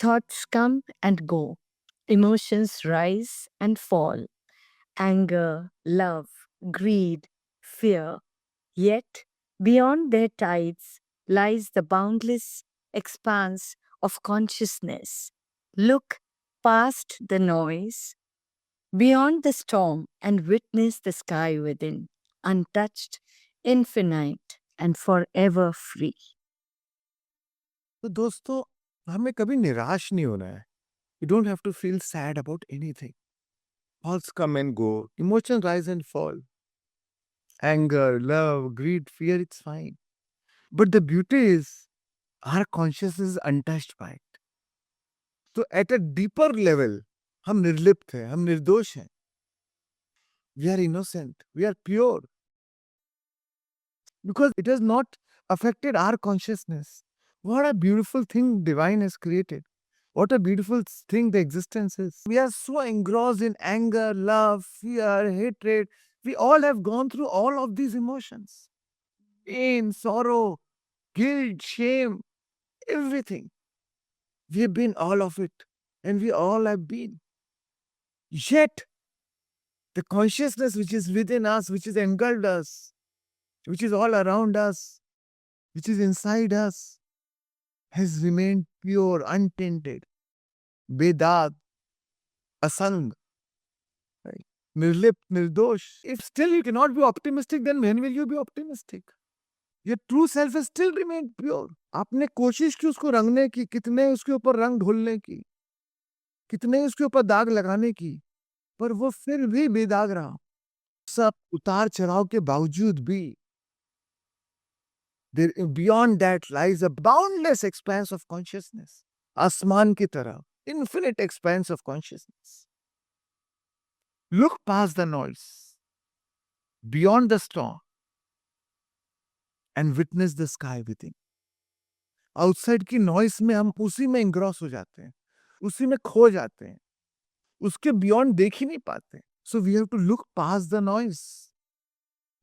Thoughts come and go, emotions rise and fall, anger, love, greed, fear. Yet, beyond their tides lies the boundless expanse of consciousness. Look past the noise, beyond the storm, and witness the sky within, untouched, infinite, and forever free. तो दोस्तों, हमें कभी निराश नहीं होना है. You don't have to feel sad about anything. Thoughts come and go, emotions rise and fall. Anger, love, greed, fear, it's fine. But the beauty is, our consciousness is untouched by it. So at a deeper level, हम निर्लिप्त हैं, हम निर्दोष हैं. We are innocent, we are pure. Because it has not affected our consciousness. What a beautiful thing divine has created. What a beautiful thing the existence is. We are so engrossed in anger, love, fear, hatred. We all have gone through all of these emotions. Pain, sorrow, guilt, shame, everything. We have been all of it. And we all have been. Yet, the consciousness which is within us, which is engulfed us, which is all around us, which is inside us, has remained pure, untainted, bedag, asang, right? Nirlipt, nirdosh. If still you cannot be optimistic, then when will you be optimistic? Your true self has still remained pure. आपने कोशिश की उसको रंगने की, कितने उसके ऊपर रंग ढोलने की, कितने उसके ऊपर दाग लगाने की, पर वो फिर भी बेदाग रहा. सब उतार चढ़ाव के बावजूद भी there, beyond that lies a boundless expanse of consciousness. आसमान की तरह, infinite expanse of consciousness. Look past the noise, beyond the storm, and witness the sky within. Outside की नॉइस में हम उसी में इंग्रॉस हो जाते हैं, उसी में खो जाते हैं, उसके बियॉन्ड देख ही नहीं पाते. So we have to look past the noise.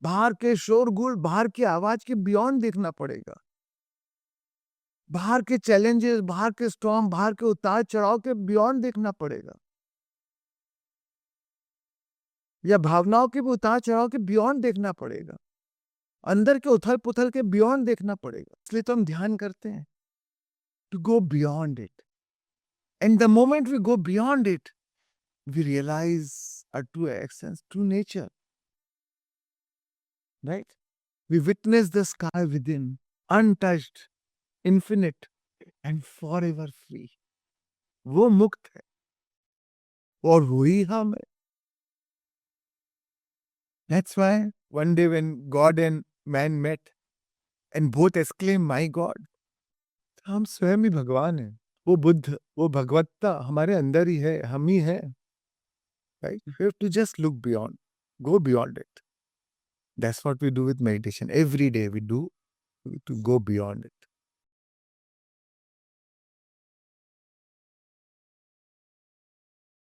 बाहर के शोरगुल, बाहर की आवाज के बियॉन्ड देखना पड़ेगा. बाहर के चैलेंजेस, बाहर के स्टॉर्म, बाहर के उतार चढ़ाव के बियॉन्ड देखना पड़ेगा. या भावनाओं के भी उतार चढ़ाव के बियॉन्ड देखना पड़ेगा. अंदर के उथल पुथल के बियॉन्ड देखना पड़ेगा. इसलिए तो हम ध्यान करते हैं, to go beyond it. And the moment we go beyond it, we realize our true essence, true nature. Right? We witness the sky within, untouched, infinite, and forever free. वो मुक्त है और वही हम है. That's why one day when God and man met and both exclaimed, "My God," हम स्वयं ही भगवान हैं. वो बुद्ध, वो भगवत्ता हमारे अंदर ही है, हम ही हैं. Right? We have to just look beyond, go beyond it. That's what we do with meditation. Every day we do to go beyond it.